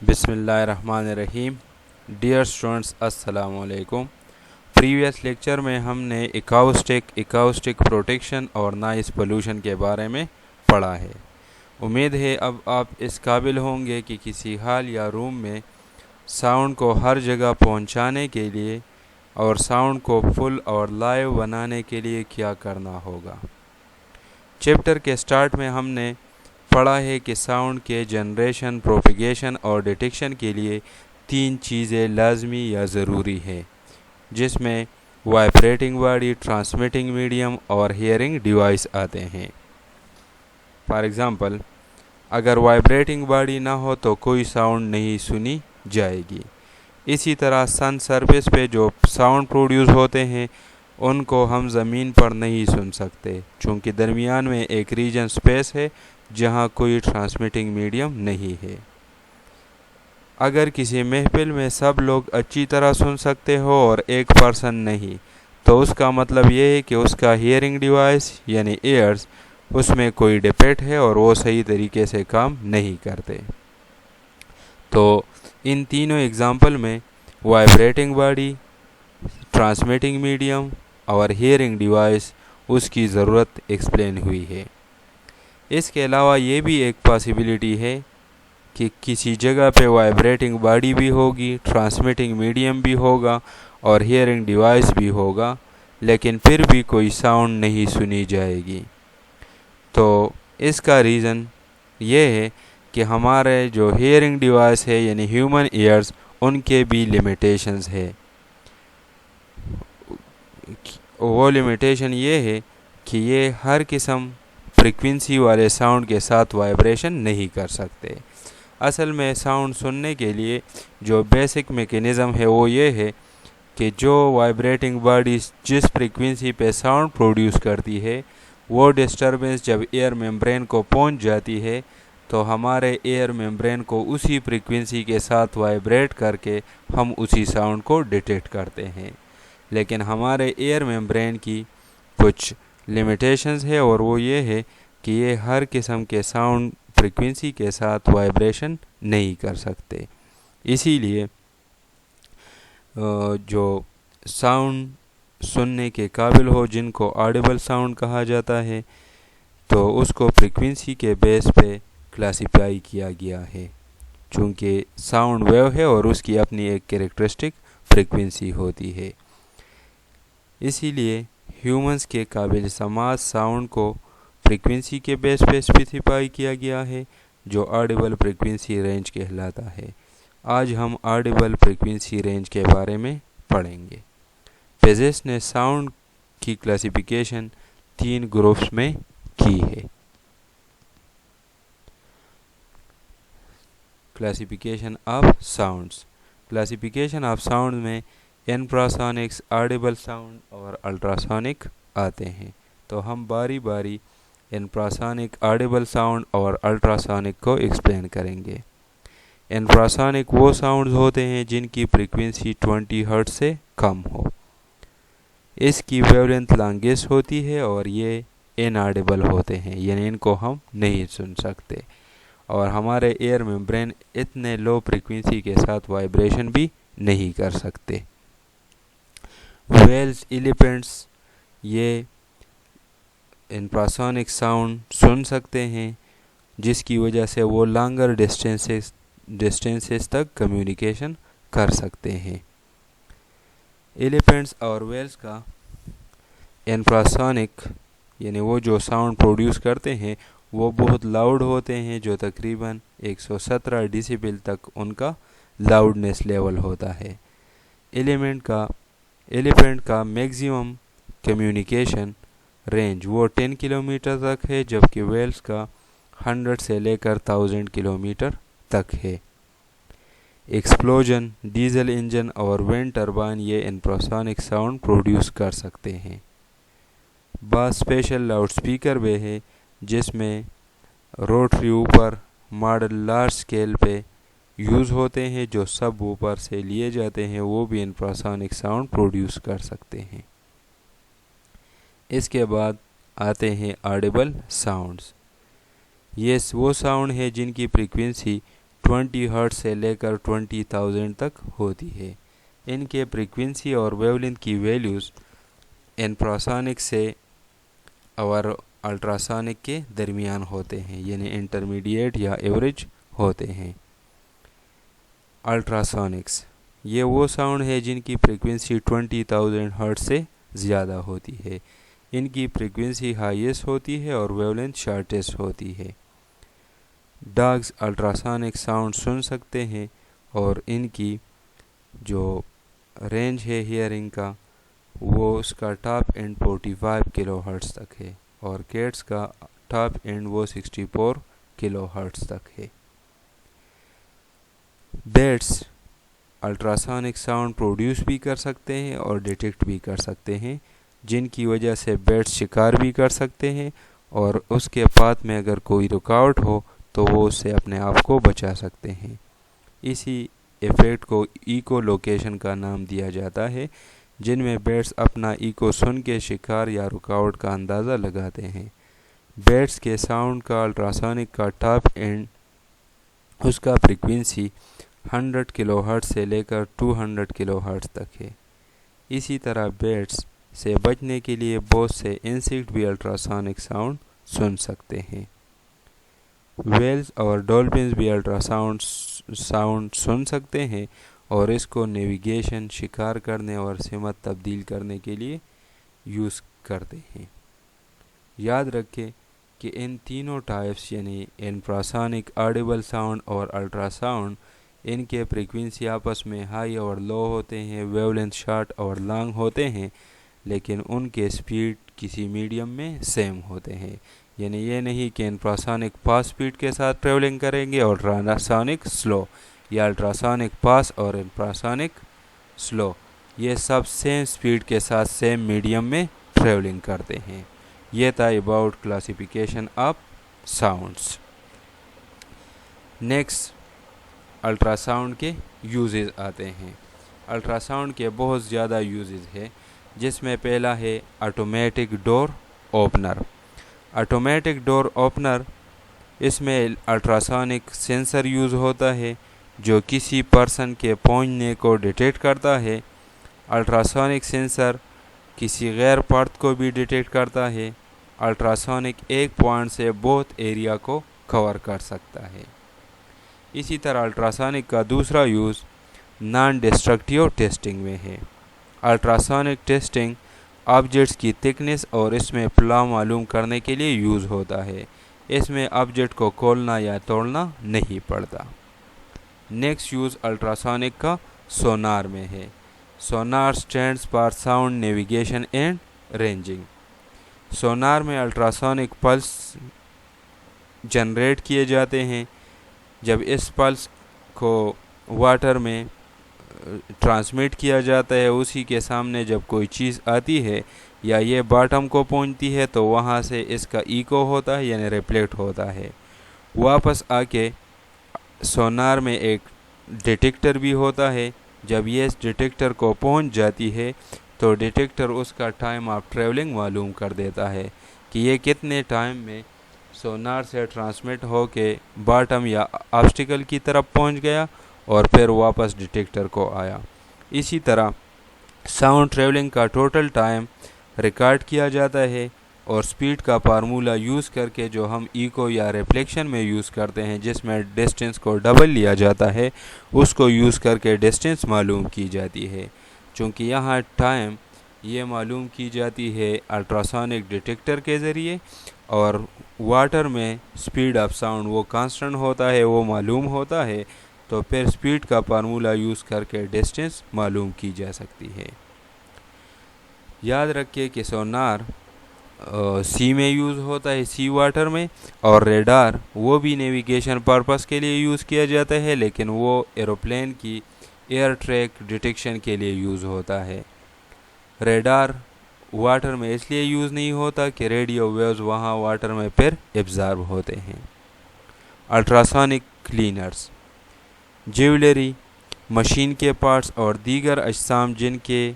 بسم اللہ الرحمن الرحیم. ڈیئر اسٹوڈنٹس السلام علیکم. پریویس لیکچر میں ہم نے اکاؤسٹک پروٹیکشن اور نائز پولوشن کے بارے میں پڑھا ہے. امید ہے اب آپ اس قابل ہوں گے کہ کسی ہال یا روم میں ساؤنڈ کو ہر جگہ پہنچانے کے لیے اور ساؤنڈ کو فل اور لائیو بنانے کے لیے کیا کرنا ہوگا. چیپٹر کے سٹارٹ میں ہم نے پڑھا ہے کہ ساؤنڈ کے جنریشن، پروپیگیشن اور ڈیٹیکشن کے لیے 3 چیزیں لازمی یا ضروری ہے، جس میں وائبریٹنگ باڈی، ٹرانسمیٹنگ میڈیم اور ہیئرنگ ڈیوائس آتے ہیں. فار ایگزامپل، اگر وائبریٹنگ باڈی نہ ہو تو کوئی ساؤنڈ نہیں سنی جائے گی. اسی طرح سن سرفیس پہ جو ساؤنڈ پروڈیوس ہوتے ہیں ان کو ہم زمین پر نہیں سن سکتے، چونکہ درمیان میں ایک ریجن سپیس ہے جہاں کوئی ٹرانسمیٹنگ میڈیم نہیں ہے. اگر کسی محفل میں سب لوگ اچھی طرح سن سکتے ہو اور ایک پرسن نہیں، تو اس کا مطلب یہ ہے کہ اس کا ہیئرنگ ڈیوائس یعنی ایئرز اس میں کوئی ڈیفیکٹ ہے اور وہ صحیح طریقے سے کام نہیں کرتے. تو ان تینوں ایگزامپل میں وائبریٹنگ باڈی، ٹرانسمیٹنگ میڈیم اور ہیئرنگ ڈیوائس اس کی ضرورت ایکسپلین ہوئی ہے. اس کے علاوہ یہ بھی ایک پاسیبلٹی ہے کہ کسی جگہ پہ وائبریٹنگ باڈی بھی ہوگی، ٹرانسمیٹنگ میڈیم بھی ہوگا اور ہیئرنگ ڈیوائس بھی ہوگا، لیکن پھر بھی کوئی ساؤنڈ نہیں سنی جائے گی. تو اس کا ریزن یہ ہے کہ ہمارے جو ہیئرنگ ڈیوائس ہے یعنی ہیومن ایئرز، ان کے بھی لیمیٹیشنز ہے. وہ لیمیٹیشن یہ ہے کہ یہ ہر قسم فریکوینسی والے ساؤنڈ کے ساتھ وائبریشن نہیں کر سکتے. اصل میں ساؤنڈ سننے کے لیے جو بیسک میکینزم ہے وہ یہ ہے کہ جو وائبریٹنگ باڈی جس فریکوینسی پہ ساؤنڈ پروڈیوس کرتی ہے، وہ ڈسٹربنس جب ایئر میمبرین کو پہنچ جاتی ہے تو ہمارے ایئر میمبرین کو اسی فریکوینسی کے ساتھ وائبریٹ کر کے ہم اسی ساؤنڈ کو ڈیٹیکٹ کرتے ہیں. لیکن ہمارے ایئر میمبرین کی کچھ لیمیٹیشنز ہے اور وہ یہ ہے کہ یہ ہر قسم کے ساؤنڈ فریکوینسی کے ساتھ وائبریشن نہیں کر سکتے. اسی لیے جو ساؤنڈ سننے کے قابل ہو، جن کو آڈیبل ساؤنڈ کہا جاتا ہے، تو اس کو فریکوینسی کے بیس پہ کلاسیفائی کیا گیا ہے، چونکہ ساؤنڈ ویو ہے اور اس کی اپنی ایک کیریکٹرسٹک فریکوینسی ہوتی ہے. اسی لیے ہیومنز کے قابل سماعت ساؤنڈ کو فریکوینسی کے بیس پہ اسپیسیفائی کیا گیا ہے، جو آڈیبل فریکوینسی رینج کہلاتا ہے. آج ہم آڈیبل فریکوینسی رینج کے بارے میں پڑھیں گے. فزسٹ نے ساؤنڈ کی کلاسیفیکیشن 3 گروپس میں کی ہے. Classification of sounds. Classification of sound میں انفراسونکس، آڈیبل ساؤنڈ اور الٹراسونک آتے ہیں. تو ہم باری باری انفراسونک، آڈیبل ساؤنڈ اور الٹراسونک کو ایکسپلین کریں گے. انفراسونک وہ ساؤنڈز ہوتے ہیں جن کی فریکوینسی 20 ہرٹز سے کم ہو. اس کی ویو لینتھ لانگیسٹ ہوتی ہے اور یہ انآڈیبل ہوتے ہیں، یعنی ان کو ہم نہیں سن سکتے، اور ہمارے ایئر میمبرین اتنے لو فریکوینسی کے ساتھ وائبریشن بھی نہیں کر سکتے. ویلز، ایلیفینٹس یہ انفراسونک ساؤنڈ سن سکتے ہیں، جس کی وجہ سے وہ لانگر ڈسٹینسز تک کمیونیکیشن کر سکتے ہیں. ایلیفینٹس اور ویلز کا انفراسونک یعنی وہ جو ساؤنڈ پروڈیوس کرتے ہیں وہ بہت لاؤڈ ہوتے ہیں، جو تقریباً 117 ڈیسیبل تک ان کا لاؤڈنیس لیول ہوتا ہے. ایلیفینٹ کا میگزیمم کمیونیکیشن رینج وہ 10 کلومیٹر تک ہے، جبکہ ویلز کا 100 سے لے کر 1000 کلومیٹر تک ہے. ایکسپلوژن، ڈیزل انجن اور وینڈ ٹربائن یہ انفراسونک ساؤنڈ پروڈیوس کر سکتے ہیں. بعض اسپیشل لاؤڈ اسپیکر بھی ہے جس میں روٹری اوپر ماڈل لارج اسکیل پہ یوز ہوتے ہیں، جو سب اوپر سے لیے جاتے ہیں، وہ بھی انفراسونک ساؤنڈ پروڈیوس کر سکتے ہیں. اس کے بعد آتے ہیں آڈیبل ساؤنڈز. یہ وہ ساؤنڈ ہے جن کی فریکوینسی 20 ہرٹز سے لے کر 20,000 تک ہوتی ہے۔ ان کے فریکوینسی اور ویو لینتھ کی ویلیوز انفراسونک سے اور الٹراسونک کے درمیان ہوتے ہیں، یعنی انٹرمیڈیٹ یا ایوریج ہوتے ہیں۔ الٹراسونکس یہ وہ ساؤنڈ ہے جن کی فریکوینسی 20,000 ہرٹز سے زیادہ ہوتی ہے۔ ان کی فریکوینسی ہائیسٹ ہوتی ہے اور ویو لینتھ شارٹیسٹ ہوتی ہے۔ ڈاگز الٹراسونک ساؤنڈ سن سکتے ہیں اور ان کی جو رینج ہے ہیئرنگ کا وہ اس کا ٹاپ اینڈ 45 کلو ہرٹز تک ہے، اور کیٹس کا ٹاپ اینڈ وہ 64 کلو ہرٹز تک ہے۔ بیٹس الٹراسونک ساؤنڈ پروڈیوس بھی کر سکتے ہیں اور ڈیٹیکٹ بھی کر سکتے ہیں، جن کی وجہ سے بیٹس شکار بھی کر سکتے ہیں، اور اس کے پاتھ میں اگر کوئی رکاوٹ ہو تو وہ اس سے اپنے آپ کو بچا سکتے ہیں۔ اسی ایفیکٹ کو ایکو لوکیشن کا نام دیا جاتا ہے، جن میں بیٹس اپنا ایکو سن کے شکار یا رکاوٹ کا اندازہ لگاتے ہیں۔ بیٹس کے ساؤنڈ کا الٹراسونک کا ٹاپ اینڈ اس کا فریکوینسی 100 کلو ہرٹز سے لے کر 200 کلو ہرٹز تک ہے۔ اسی طرح بیٹس سے بچنے کے لیے بہت سے انسیکٹ بھی الٹراسونک ساؤنڈ سن سکتے ہیں۔ ویلز اور ڈولفنز بھی الٹراساؤنڈ ساؤنڈ سن سکتے ہیں اور اس کو نیویگیشن، شکار کرنے اور سمت تبدیل کرنے کے لیے یوز کرتے ہیں۔ یاد رکھیں کہ ان تینوں ٹائپس یعنی انفراسونک، آڈیبل ساؤنڈ اور الٹراساؤنڈ، ان کے فریکوینسی آپس میں ہائی اور لو ہوتے ہیں، ویو لینتھ شارٹ اور لانگ ہوتے ہیں، لیکن ان کے سپیڈ کسی میڈیم میں سیم ہوتے ہیں۔ یعنی یہ نہیں کہ انفراسونک فاسٹ سپیڈ کے ساتھ ٹریولنگ کریں گے اور الٹراسونک سلو، یا الٹراسونک فاسٹ اور انفراسونک سلو، یہ سب سیم سپیڈ کے ساتھ سیم میڈیم میں ٹریولنگ کرتے ہیں۔ یہ تھا about classification of sounds. Next ultrasound کے یوزز آتے ہیں۔ الٹراساؤنڈ کے بہت زیادہ یوزز ہیں، جس میں پہلا ہے آٹومیٹک ڈور اوپنر۔ آٹومیٹک ڈور اوپنر، اس میں الٹراسونک سینسر یوز ہوتا ہے جو کسی پرسن کے پہنچنے کو ڈیٹیکٹ کرتا ہے۔ الٹراسونک سینسر کسی غیر فرد کو بھی ڈیٹیکٹ کرتا ہے۔ الٹراسونک ایک پوائنٹ سے بہت ایریا کو کور کر سکتا ہے۔ اسی طرح الٹراسونک کا دوسرا یوز نان ڈسٹرکٹیو ٹیسٹنگ میں ہے۔ الٹراسونک ٹیسٹنگ آبجیکٹس کی تھکنیس اور اس میں فلاو معلوم کرنے کے لیے یوز ہوتا ہے۔ اس میں آبجیکٹ کو کھولنا یا توڑنا نہیں پڑتا۔ نیکسٹ یوز الٹراسونک کا سونار میں ہے۔ Sonar stands for sound navigation and ranging. Sonar میں الٹراسونک پلس جنریٹ کیے جاتے ہیں۔ جب اس پلس کو واٹر میں ٹرانسمٹ کیا جاتا ہے، اسی کے سامنے جب کوئی چیز آتی ہے یا یہ باٹم کو پہنچتی ہے تو وہاں سے اس کا ایکو ہوتا ہے، یعنی ریفلیکٹ ہوتا ہے۔ واپس آ کے سونار میں ایک ڈیٹیکٹر بھی ہوتا ہے۔ جب یہ اس ڈیٹیکٹر کو پہنچ جاتی ہے تو ڈیٹیکٹر اس کا ٹائم آف ٹریولنگ معلوم کر دیتا ہے کہ یہ کتنے ٹائم میں سونار سے ٹرانسمٹ ہو کے باٹم یا آبسٹیکل کی طرف پہنچ گیا اور پھر واپس ڈیٹیکٹر کو آیا۔ اسی طرح ساؤنڈ ٹریولنگ کا ٹوٹل ٹائم ریکارڈ کیا جاتا ہے اور سپیڈ کا فارمولا یوز کر کے جو ہم ایکو یا ریفلیکشن میں یوز کرتے ہیں، جس میں ڈسٹینس کو ڈبل لیا جاتا ہے، اس کو یوز کر کے ڈسٹینس معلوم کی جاتی ہے۔ چونکہ یہاں ٹائم یہ معلوم کی جاتی ہے الٹراسونک ڈیٹیکٹر کے ذریعے، اور واٹر میں سپیڈ آف ساؤنڈ وہ کانسٹنٹ ہوتا ہے، وہ معلوم ہوتا ہے، تو پھر سپیڈ کا فارمولا یوز کر کے ڈسٹینس معلوم کی جا سکتی ہے۔ یاد رکھیں کہ سونار سی میں یوز ہوتا ہے، سی واٹر میں، اور ریڈار وہ بھی نیویگیشن پرپس کے لیے یوز کیا جاتا ہے، لیکن وہ ایروپلین کی ایئر ٹریک ڈیٹیکشن کے لیے یوز ہوتا ہے۔ ریڈار واٹر میں اس لیے یوز نہیں ہوتا کہ ریڈیو ویوز وہاں واٹر میں پھر ایبزارب ہوتے ہیں۔ الٹراسونک کلینرز، جیولری، مشین کے پارٹس اور دیگر اجسام جن کے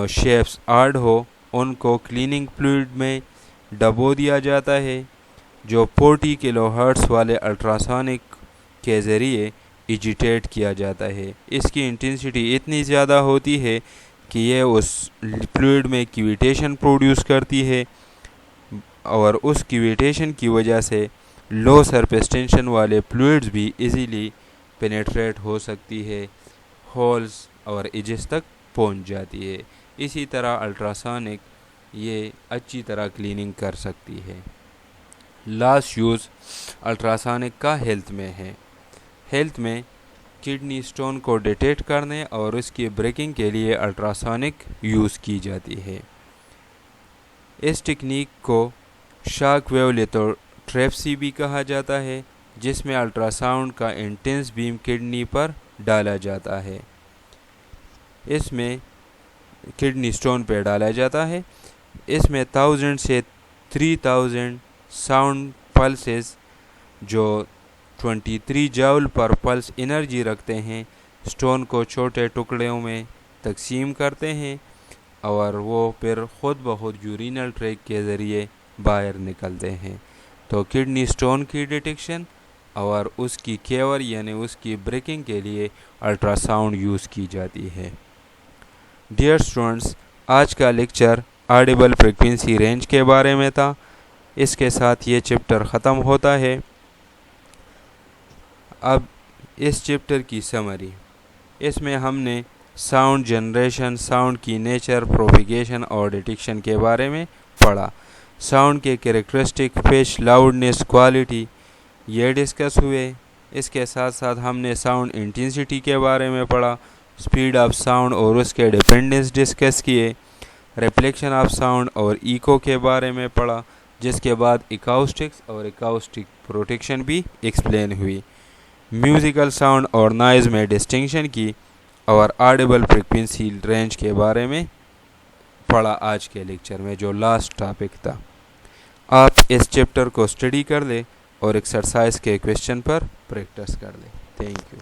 شیپس آڈ ہو، ان کو کلیننگ فلوئڈ میں ڈبو دیا جاتا ہے۔ جو 40 کلو ہرٹز والے الٹراسونک کے ذریعے ایجیٹیٹ کیا جاتا ہے۔ اس کی انٹینسٹی اتنی زیادہ ہوتی ہے کہ یہ اس فلوئڈ میں کیویٹیشن پروڈیوس کرتی ہے، اور اس کیویٹیشن کی وجہ سے لو سرفیس ٹینشن والے فلوئڈز بھی ایزیلی پینیٹریٹ ہو سکتی ہے، ہولز اور ایجز تک پہنچ جاتی ہے۔ اسی طرح الٹراسونک یہ اچھی طرح کلیننگ کر سکتی ہے۔ لاسٹ یوز الٹراسونک کا ہیلتھ میں ہے۔ ہیلتھ میں کڈنی سٹون کو ڈیٹیکٹ کرنے اور اس کی بریکنگ کے لیے الٹراسونک یوز کی جاتی ہے۔ اس ٹیکنیک کو شاک ویو لیتھوٹریپسی بھی کہا جاتا ہے، جس میں الٹراساؤنڈ کا انٹینس بیم کڈنی پر ڈالا جاتا ہے۔ اس میں کڈنی سٹون پہ ڈالا جاتا ہے۔ اس میں 1000 سے 3000 ساؤنڈ پلسز جو 23 جاول پر پلس انرجی رکھتے ہیں، سٹون کو چھوٹے ٹکڑوں میں تقسیم کرتے ہیں، اور وہ پھر خود بخود یورینل ٹریک کے ذریعے باہر نکلتے ہیں۔ تو کڈنی سٹون کی ڈیٹیکشن اور اس کی کیور یعنی اس کی بریکنگ کے لیے الٹراساؤنڈ یوز کی جاتی ہے۔ ڈیئر اسٹوڈنٹس، آج کا لیکچر آڈیبل فریکوینسی رینج کے بارے میں تھا۔ اس کے ساتھ یہ چیپٹر ختم ہوتا ہے۔ اب اس چیپٹر کی سمری، اس میں ہم نے ساؤنڈ جنریشن، ساؤنڈ کی نیچر، پروپیگیشن اور ڈیٹیکشن کے بارے میں پڑھا۔ ساؤنڈ کے کریکٹرسٹک، پچ، لاؤڈنیس، کوالٹی یہ ڈسکس ہوئے۔ اس کے ساتھ ساتھ ہم نے ساؤنڈ انٹینسٹی کے بارے میں پڑھا، اسپیڈ آف ساؤنڈ اور اس کے ڈیپینڈنس ڈسکس کیے، ریفلیکشن آف ساؤنڈ اور ایکو کے بارے میں پڑھا، جس کے بعد اکاؤسٹکس اور اکاؤسٹک پروٹیکشن بھی ایکسپلین ہوئی۔ میوزیکل ساؤنڈ اور نائز میں ڈسٹنکشن کی، اور آڈیبل فریکوینسی رینج کے بارے میں پڑھا آج کے لیکچر میں، جو لاسٹ ٹاپک تھا۔ آپ اس چیپٹر کو اسٹڈی کر لیں اور ایکسرسائز کے کویشچن پر پریکٹس کر لیں۔ Thank you.